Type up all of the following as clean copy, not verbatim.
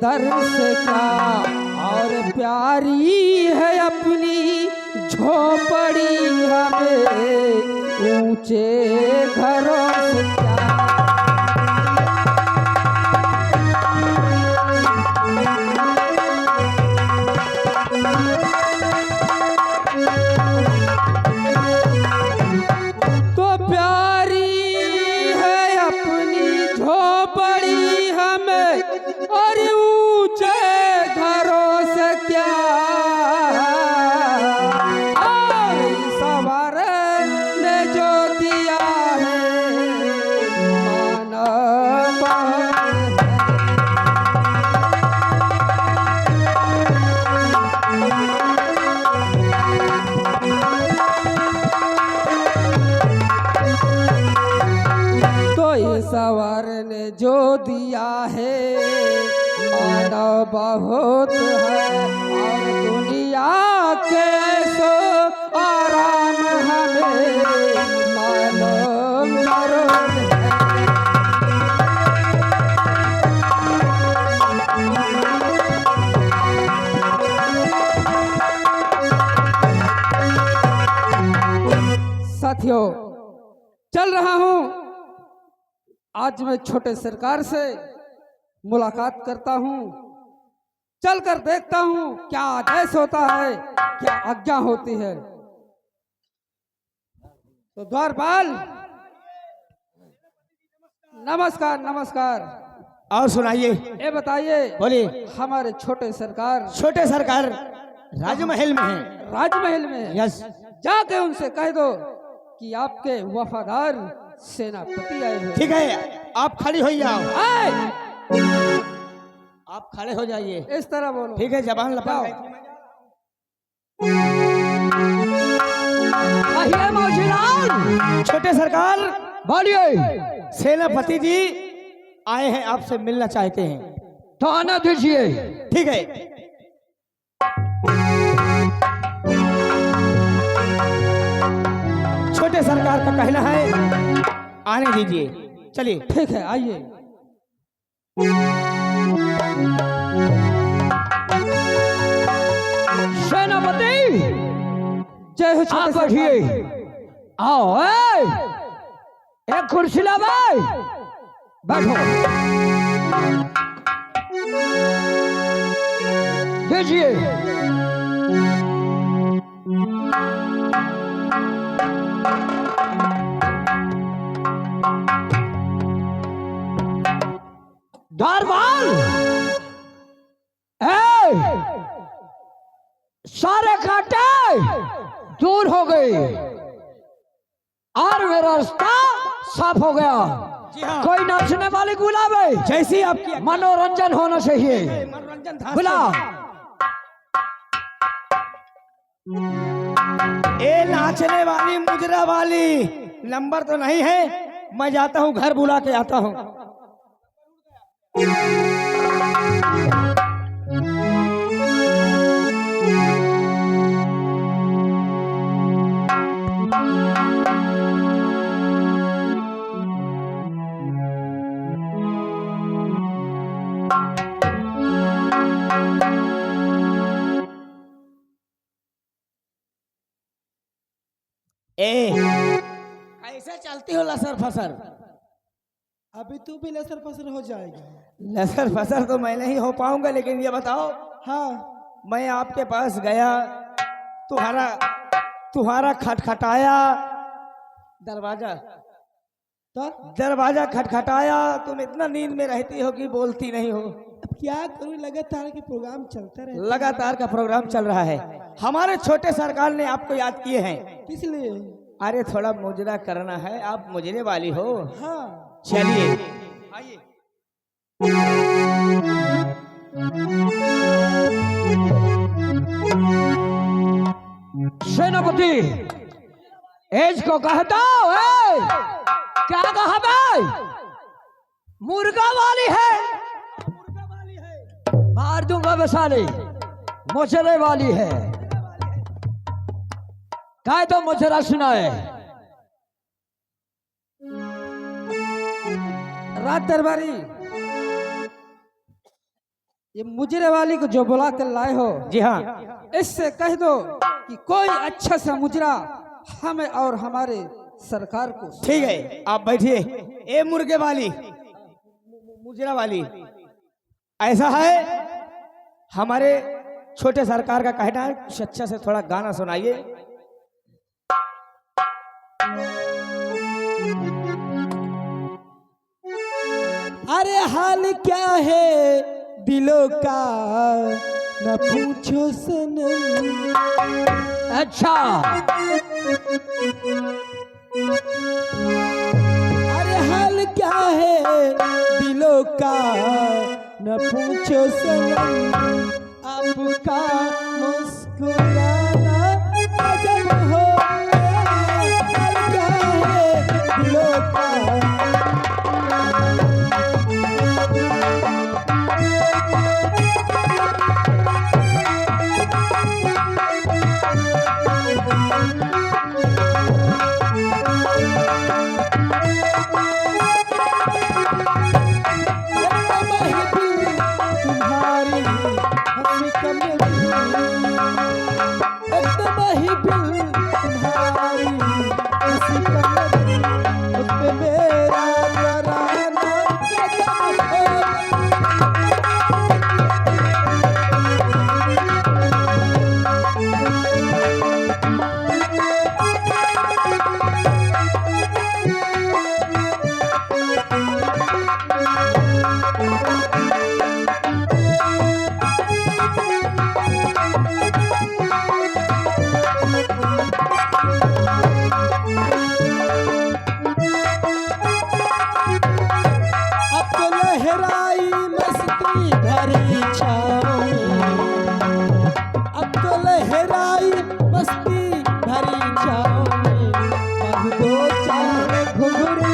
दर्श क्या, और प्यारी है अपनी झोपड़ी हमें ऊंचे घरों से क्या। तो प्यारी है अपनी झोपड़ी हमें और ऊंचे घरों से क्या, और सवार ने जो दिया है मानव सवार ने जो दिया है मानव बहुत है, और दुनिया के सो आराम हमें मालूम जरूर है। साथियों, चल रहा हूं, आज मैं छोटे सरकार से मुलाकात करता हूं, चलकर देखता हूं क्या आदेश होता है, क्या आज्ञा होती है। तो द्वारपाल, नमस्कार नमस्कार। और सुनाइए। ये बताइए, बोलिए। हमारे छोटे सरकार राजमहल में है। राजमहल में है। यस। जाके उनसे कह दो कि आपके वफादार सेनापति आए हैं। ठीक है, आप खड़ी हो जाओ। आप खड़े हो जाइए। इस तरह बोलो। ठीक है, जबान लपाओ। छोटे सरकार बोलिए। सेनापति जी आए हैं, आपसे मिलना चाहते हैं। तो आना दीजिए। ठीक है। छोटे सरकार का कहना है आने दीजिए। चलिए। ठीक है, आइए। सेनापति जय हो। आप बैठिए। आओ, एक कुर्सी ला भाई, बैठो। दीजिए। दरबार सारे कांटे दूर हो गए और मेरा रास्ता साफ हो गया। हाँ। कोई नाचने वाले बुलावे, जैसी आपकी मनोरंजन होना चाहिए। मनोरंजन था। बुला। ए नाचने वाली मुजरा वाली नंबर तो नहीं है, मैं जाता हूँ घर, बुला के आता हूँ। कैसे चलती हो लसर फसर? अभी तू भी लसर फसर हो जाएगा। लसर फसर तो मैं नहीं हो पाऊंगा, लेकिन ये बताओ। हाँ, मैं आपके पास गया, तुम्हारा खटखटाया दरवाजा, तो दरवाजा खटखटाया, तुम इतना नींद में रहती हो कि बोलती नहीं हो। अब क्या करूँ, लगातार के प्रोग्राम चलता रहे। लगातार का प्रोग्राम चल रहा है। हमारे छोटे सरकार ने आपको याद किए हैं। किस लिए? अरे थोड़ा मुजरा करना है, आप मुजरे वाली हो। हाँ, चलिए आइए। सेनापति एज को कहता क्या कहा भाई? मुर्गा वाली है, मार दूंगा वैसाली। मुचरे वाली है, काय तो मुचरा सुनाए। रात दरबारी ये मुजरे वाली को जो बुला कर लाए हो, जी हाँ, इससे कह दो कि कोई अच्छा सा मुजरा हमें और हमारे सरकार को। ठीक है, आप बैठिए। ए मुर्गे वाली, मुजरा वाली, ऐसा है हमारे छोटे सरकार का कहना है, कुछ अच्छा से थोड़ा गाना सुनाइए। अरे हाल क्या है दिलों का न पूछो सनम। अच्छा, अरे हाल क्या है दिलों का न पूछो सनम। आपका मुस्कुराना अजब हो गया। हाल क्या है दिलों का। तुम्हारी हंसी कमरी, एकदम ही दिल तुम्हारी हंसी कमरी, उस पे मेरा तराना कदम हो। अब तो लहराई मस्ती भरी छाँव में, अब तो लहराई मस्ती भरी छाँव में, अब दो चार घुंघरू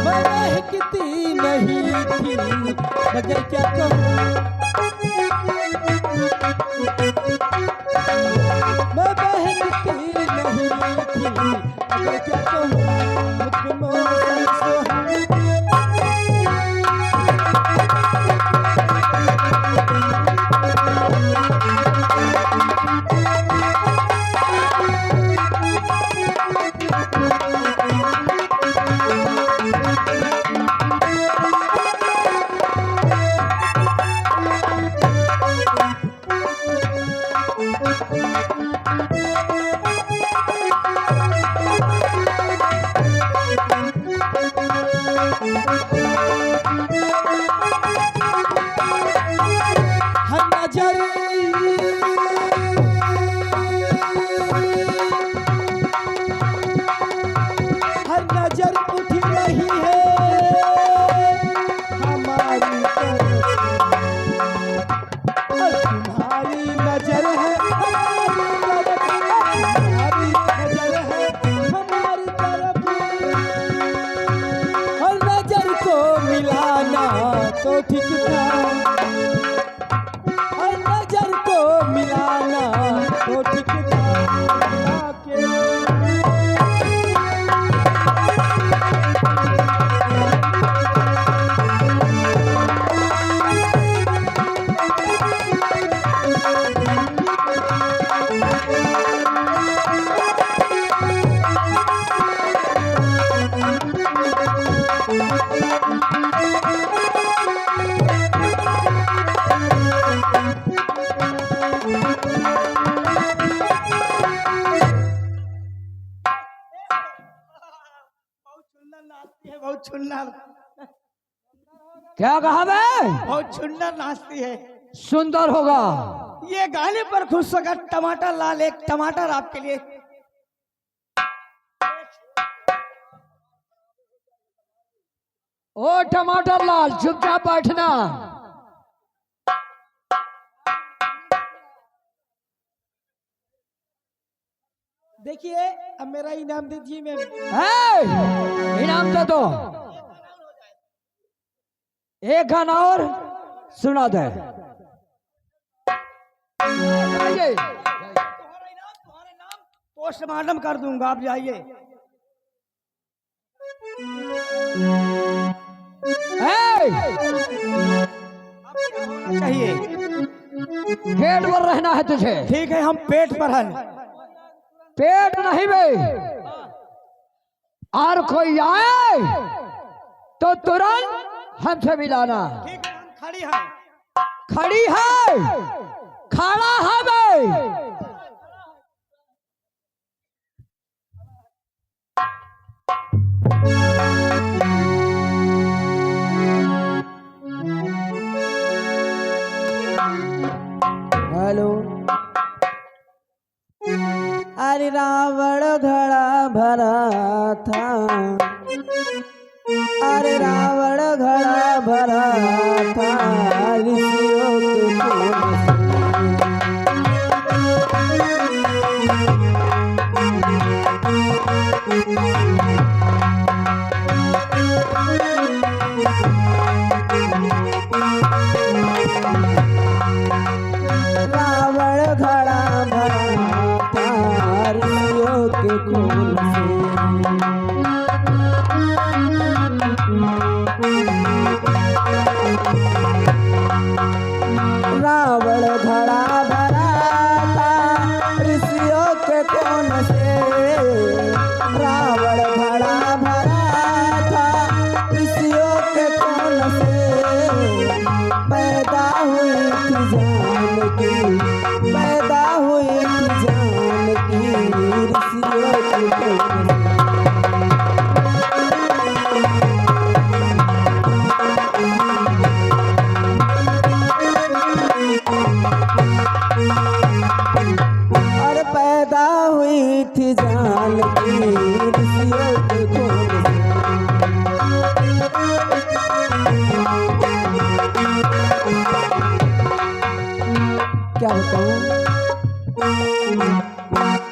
महकती नहीं थी मगर क्या कहूँ, मैं महकती नहीं थी मगर क्या कहूँ, मुझ मौसम सुहाना। हर नजर हर नजर उठ रही है हमारी तरफ, और तुम्हारी नजर है हमारी तरफ, तुम्हारी नजर है हमारी तरफ। हर नजर को मिलाना तो ठीक था, हर नजर को मिलाना तो ठीक था, मिला के नाचती है, बहुत सुंदर, क्या कहा बे? बहुत सुंदर नाचती है। सुंदर होगा। ये गाने पर खुश होकर टमाटर लाल, एक टमाटर आपके लिए। ओ टमाटर लाल, चुपचाप बैठना। देखिए अब मेरा इनाम दीजिए। मैं इनाम दे दो। एक गाना और सुना दे। जाइए। तुम्हारे नाम पोस्टमार्टम कर दूंगा, आप जाइए। ए, चाहिए गेट पर रहना है तुझे। ठीक है, हम पेट पर हैं। पेट नहीं बे, और कोई आए तो तुरंत हमसे मिलाना। ठीक है, हम खड़ी हैं। खड़ी है, खड़ा है बे। हेलो। अरे रावण घड़ा भरा था, अरे रावण घड़ा भरा था ऋषियों के खून से। रावण घड़ा भरा था ऋषियों के खून से। रावण घड़ा भरा था ऋषियों के खून से। रावण घड़ा भरा था ऋषियों के खून से। पैदा हुई थी जानकी, पैदा हुई थी जानकी ऋषियों के खून से। और पैदा हुई थी जानकी ऋषियों के खून से। क्या बताऊं,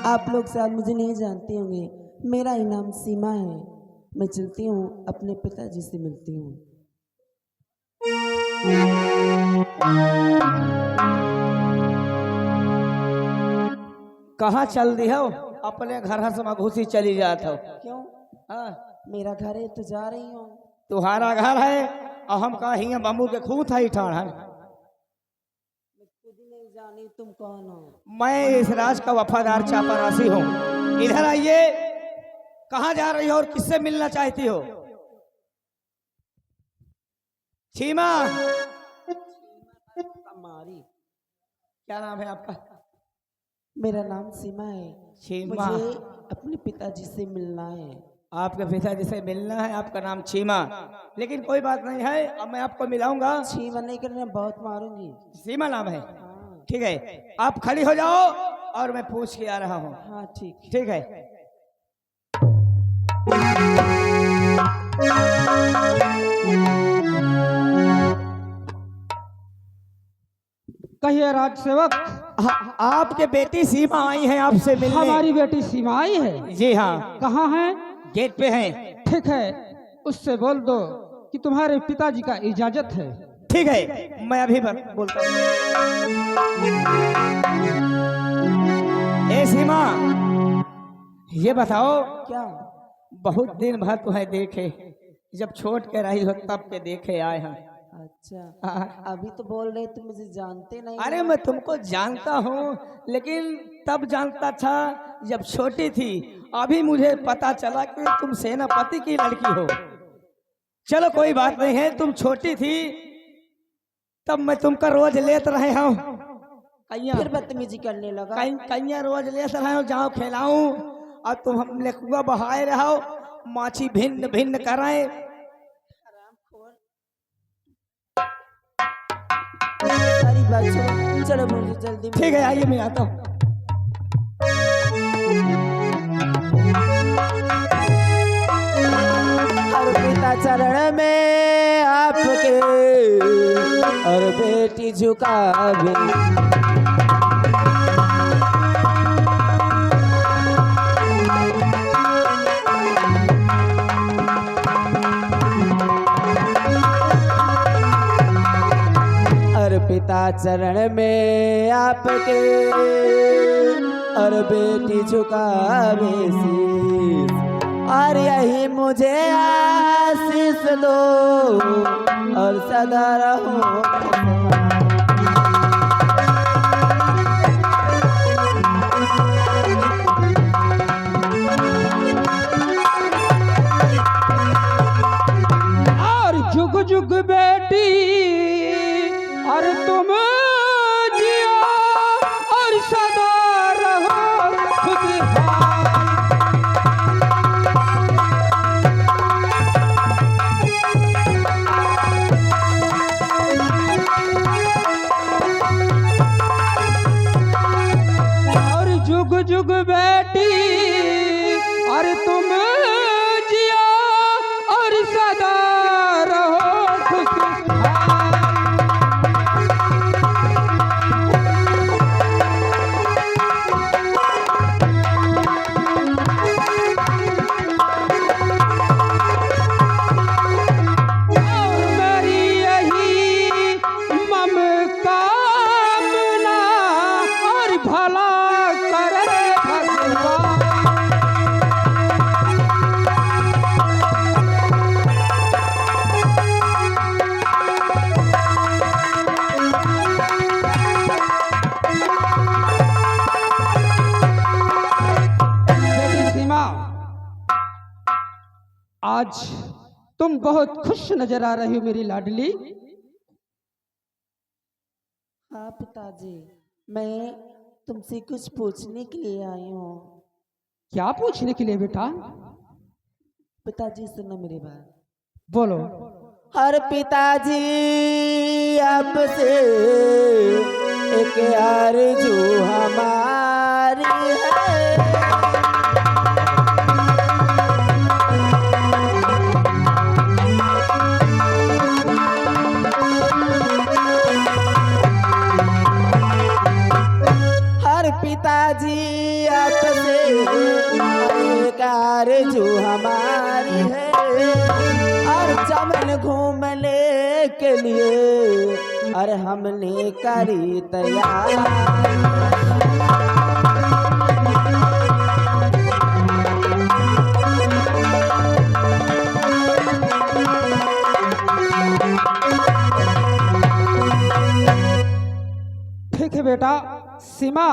आप लोग शायद मुझे नहीं जानते होंगे, मेरा ही नाम सीमा है। मैं चलती हूँ, अपने पिताजी से मिलती हूँ। कहाँ चल दी हो? अपने घर से घुसी चली जात हो। क्यों? हाँ, मेरा घर है तो जा रही हूँ। तुम्हारा घर है और हम कहा हिया बम्बू के खूह था ही ठाण है। खुद नहीं जानी तुम कौन हो। मैं इस राज का वफादार चापरासी हूँ। इधर आइए, कहाँ जा रही हो और किससे मिलना चाहती हो? सीमा, हमारी, क्या नाम है आपका? मेरा नाम सीमा है। सीमा। मुझे अपने पिताजी से मिलना है। आपके पिताजी से मिलना है, आपका नाम सीमा। लेकिन कोई बात नहीं है, अब मैं आपको मिलाऊंगा। छीमा नहीं करना, बहुत मारूंगी। सीमा नाम है, हाँ ठीक है। आप खड़ी हो जाओ और मैं पूछ के आ रहा हूँ। हाँ ठीक। ठीक है। कहिए राज सेवक। आपके बेटी सीमा आई है आपसे मिलने। हमारी बेटी सीमा आई है? जी हाँ, कहाँ है? गेट पे हैं। ठीक है, उससे बोल दो कि तुम्हारे पिताजी का इजाजत है। ठीक है, मैं अभी बोलता हूँ। ए सीमा, ये बताओ, क्या? बहुत दिन बाद तुम्हें देखे, जब छोट के रही हो तब के देखे आए हैं। अच्छा, अभी तो बोल रहे तुम मुझे जानते नहीं। अरे मैं तुमको जानता हूँ, लेकिन तब जानता था जब छोटी थी। अभी मुझे पता चला कि तुम सेनापति की लड़की हो। चलो कोई बात नहीं है, तुम छोटी थी तब मैं तुमका रोज लेत रहे हूँ। फिर बदतमीजी करने लगा। कहीं रोज लेत रहे हो, जाओ खिलाऊं और तुम हम लेकुआ बहाए रहो, माछी भिन्न भिन्न कराए। सारी बात छोड़ो, चलो मुझे जल्दी। ठीक है, आइए मैं आता हूँ। और पिता चरण में आपके और बेटी झुकावे। पिता चरण में आपके और बेटी झुकावे शीश और यही मुझे आशीष दो और सदा रहो। जुग जुग बेटी और तुम जियो और सदा रहो खुशहाल। और जुग जुग बेटी और तुम जियो और सदा आज तुम बहुत खुश नजर आ रही हो मेरी लाडली। हाँ पिताजी, मैं तुमसे कुछ पूछने के लिए आई हूँ। क्या पूछने के लिए बेटा? पिताजी सुनो मेरी बात। बोलो। हर पिताजी आपसे एक आरज़ू हमारी है। पिताजी आपसे एक आरज़ू हमारी है और चमन घूमने के लिए और हमने करी तैयार। ठीक है बेटा। सीमा,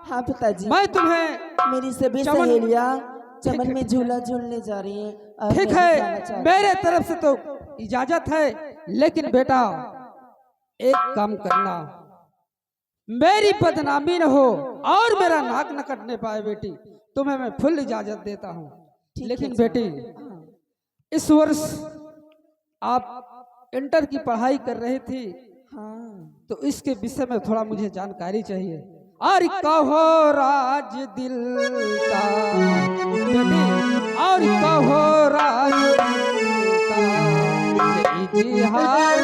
हाँ पिताजी, मैं तुम्हें मेरी सभी सहेलियां चमन में झूला झूलने जा रही हैं। ठीक है, मेरे तरफ से तो इजाजत है, लेकिन बेटा एक काम करना, मेरी बदनामी न हो और मेरा नाक न कटने पाए बेटी। तुम्हें मैं फुल इजाजत देता हूँ, लेकिन बेटी इस वर्ष आप इंटर की पढ़ाई कर रही थी। हाँ, तो इसके विषय में थोड़ा मुझे जानकारी चाहिए। और कहो राज दिल का बेटी, और कहो राज दिल का इजहार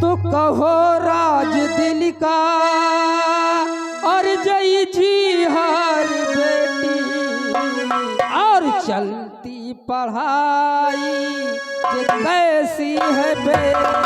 तो कहो राज दिल का और जय जी हर बेटी, और चलती पढ़ाई ये कैसी है बेटी।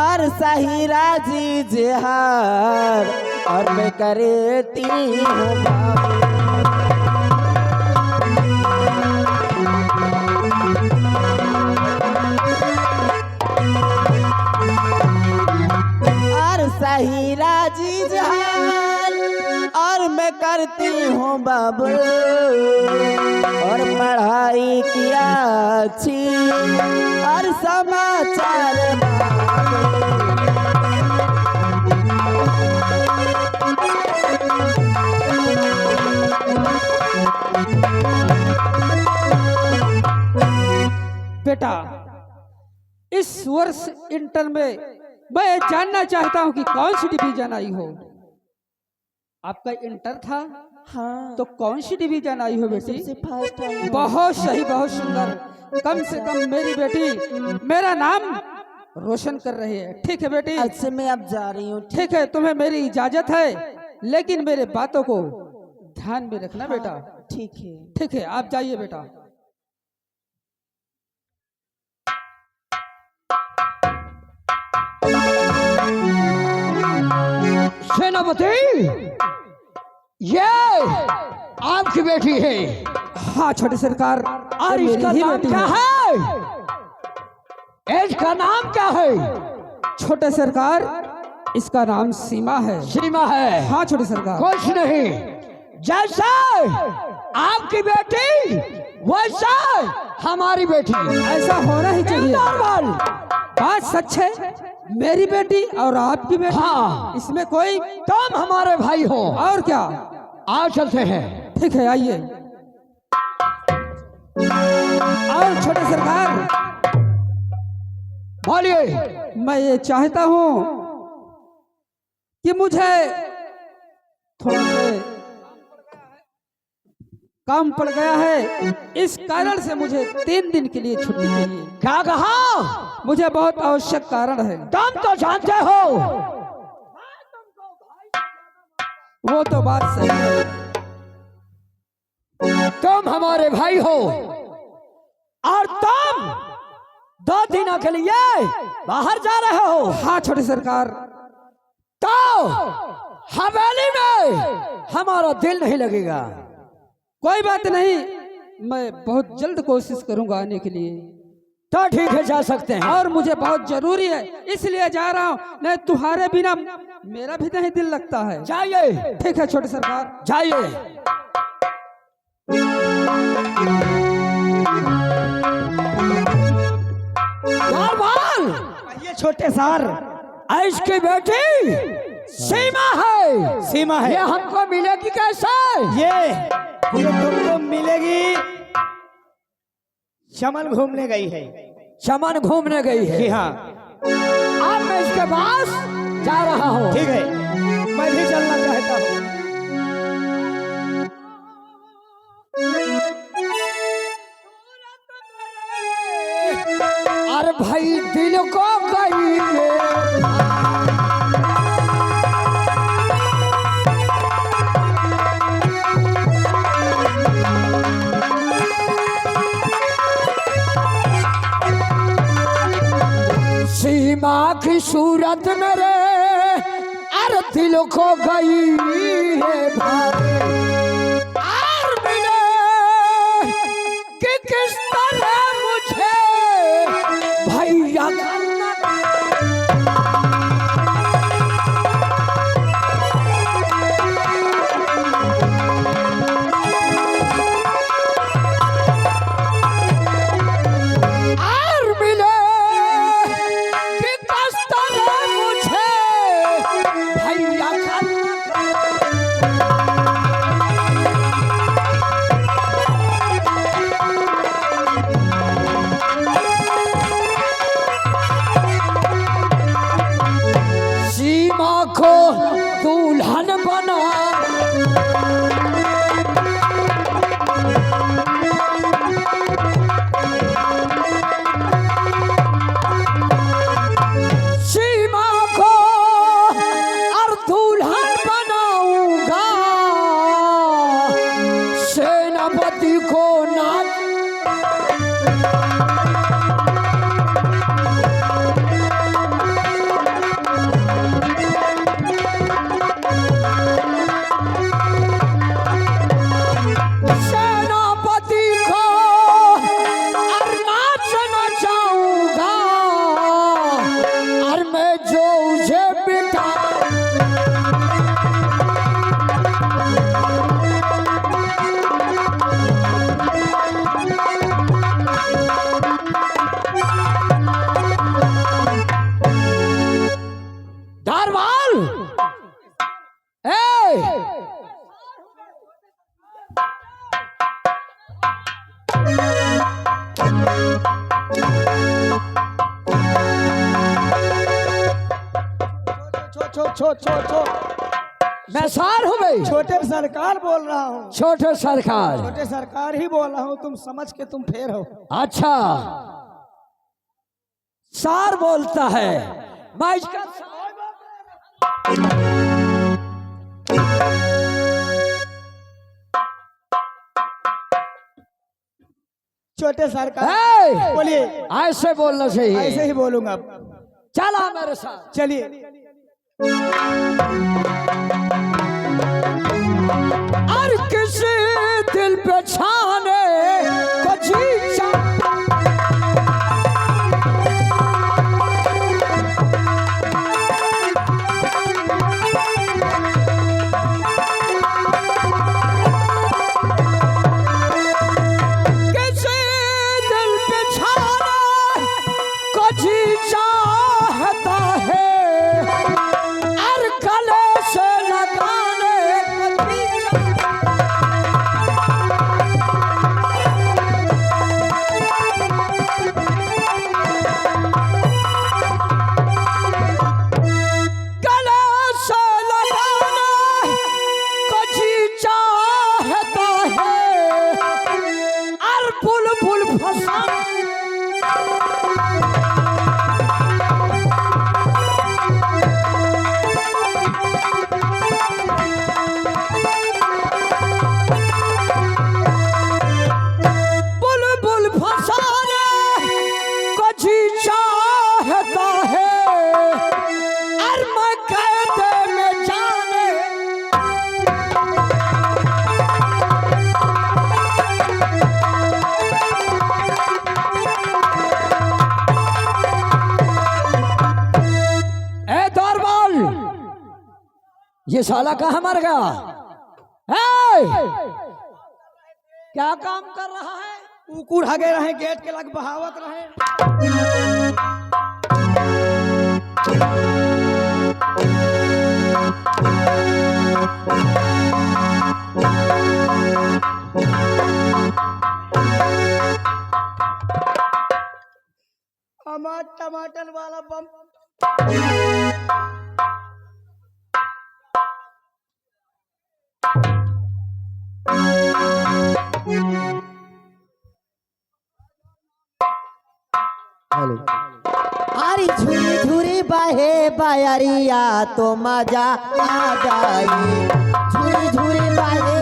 और सही राजी जिहार और मैं करती हूँ बाबू। और सही राजी जिहार और मैं करती हूँ बाबू, और पढ़ाई किया अच्छी और समाचार बाबू। बेटा इस वर्ष इंटर में मैं जानना चाहता हूं कि कौन सी डिवीजन आई हो। आपका इंटर था हाँ तो कौन सी डिवीजन आई हो बेटी? सबसे फर्स्ट आई हूँ। बहुत सही, बहुत सुंदर। कम से कम मेरी बेटी मेरा नाम रोशन कर रही है। ठीक है बेटी, आज से मैं अब जा रही हूँ। ठीक है, तुम्हें मेरी इजाजत है, लेकिन मेरे बातों को ध्यान में रखना बेटा। ठीक है। ठीक है, आप जाइए बेटा। सेनापति, ये आपकी बेटी है? हाँ छोटे सरकार, और ये इसका मेरी ही नाम बेटी क्या है। है? इसका नाम क्या है? छोटे सरकार, इसका नाम सीमा है। सीमा है? हाँ छोटे सरकार। कुछ नहीं, जैसा आपकी बेटी वैसा हमारी बेटी। ऐसा होना ही चाहिए। नॉर्मल। बात सच है, मेरी बेटी और आपकी बेटी, हाँ। इसमें कोई तुम हमारे भाई हो। और क्या। आओ चलते हैं। ठीक है, आइए। और छोटे सरकार, बोलिए। मैं ये चाहता हूँ कि मुझे थोड़ा से काम पड़ गया है, इस कारण से मुझे 3 दिन के लिए छुट्टी चाहिए। क्या कहा? मुझे बहुत आवश्यक कारण है। तुम तो जानते हो वो तो बात सही है। तुम हमारे भाई हो और तुम 2 दिनों के लिए बाहर जा रहे हो। हाँ छोटे सरकार। तो हवेली में हमारा दिल नहीं लगेगा। कोई बात नहीं, मैं बहुत जल्द कोशिश करूंगा आने के लिए। तो ठीक है, जा सकते हैं। और मुझे बहुत जरूरी है, इसलिए जा रहा हूँ, नहीं तुम्हारे बिना मेरा भी नहीं दिल लगता है। जाइए। ठीक है छोटे सरकार, जाइए। ये छोटे सार, इसकी बेटी सीमा है। सीमा है। ये हमको मिलेगी कैसे? ये तुमको मिलेगी, चमन घूमने गई है। चमन घूमने गई है। जी हाँ। अब मैं इसके पास जा रहा हूँ। ठीक है, मैं भी चलना चाहता हूँ। अरे भाई दिल को गई सीमा की सूरत मेरे, अरे दिल को गई है भाई। और मिले कि किस तरह मुझे भैया और मिले कि किस तरह मुझे भैया सीमा को दुल्हन बना सीमा को और दुल्हन बनाऊंगा, सेनापति को नाच सेनापति को और नाचना चाहूंगा, और मैं जो उसे बिठा धारवाल छो छो छो छो छो मैं सार हूँ भाई। छोटे सरकार बोल रहा हूँ। छोटे सरकार। छोटे सरकार ही बोल रहा हूँ, तुम समझ के तुम फेर हो। अच्छा सार बोलता है, मैं इसका छोटे सरकार ए! बोलिए। ऐसे बोलना चाहिए। ऐसे ही बोलूंगा। चला मेरे साथ। चलिए। और किसी दिल पे छाने को जी चा ये साला कहाँ मर गया? क्या काम कर रहा है? कुकुर हगे रहे, गेट के लग बहावत रहे। हमार टमाटर वाला बम अरे झूरी झूरी बहे बायरिया तो मजा आ जाए। झूरी झूरी बहे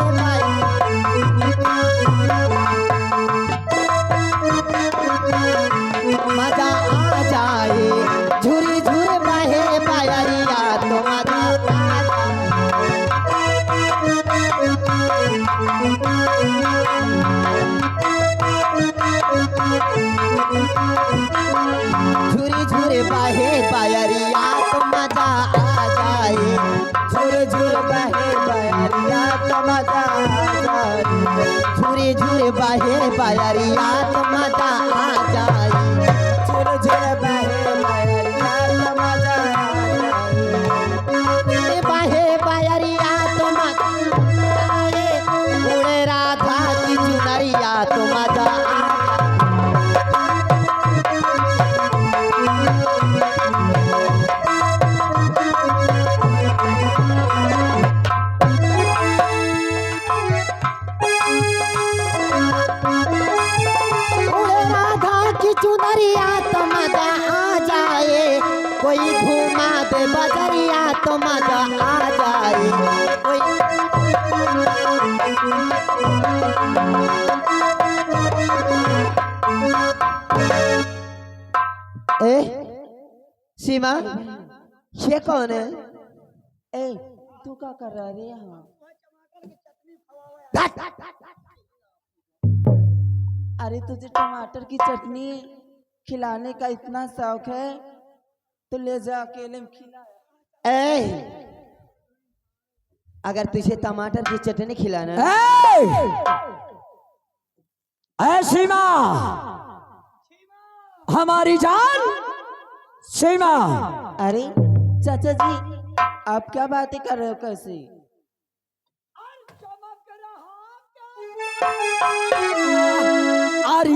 मजा आ जाए। झूरी झूरी बहे बायरिया तो मजा आ झूरी झूरी बहे बायरिया तो मजा आ जाए। झूरी झूरी बहे बायरिया तो मजा आ जाए। झूरी झूरी बहे बायरिया तो मजा आ जाए। झूरी झूरी बहे बायरिया तो मजा आ जाए। बहे बायरिया तो मजा आए। उड़े राधा की चुनरिया तो मजा आ चुनरिया तो मजा आ जाए। कोई घुमा दे बजरिया तो मजा आ जाए। कोई सीमा, ये कौन है? तू क्या कर रहा है यहाँ? अरे तुझे टमाटर की चटनी खिलाने का इतना शौक है तो ले जा, अकेले में खिला। अगर तुझे टमाटर की चटनी खिलाना सीमा, हमारी जान सीमा। अरे चाचा जी, आप क्या बातें कर रहे हो? कैसे? अरे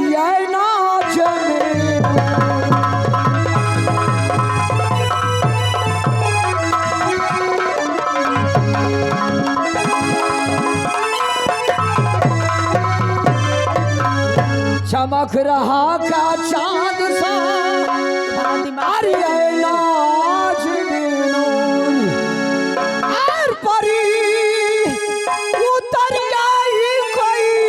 नाच में चमक रहा का चांद सा अरे लाज बिनून और परी उतर आई कोई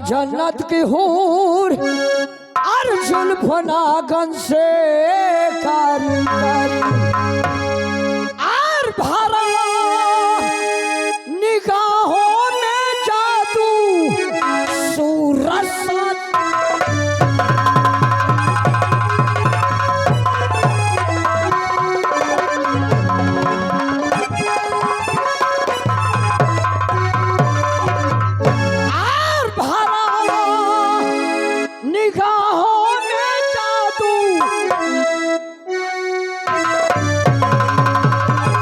जन्नत की हूर और जुल्फनागन से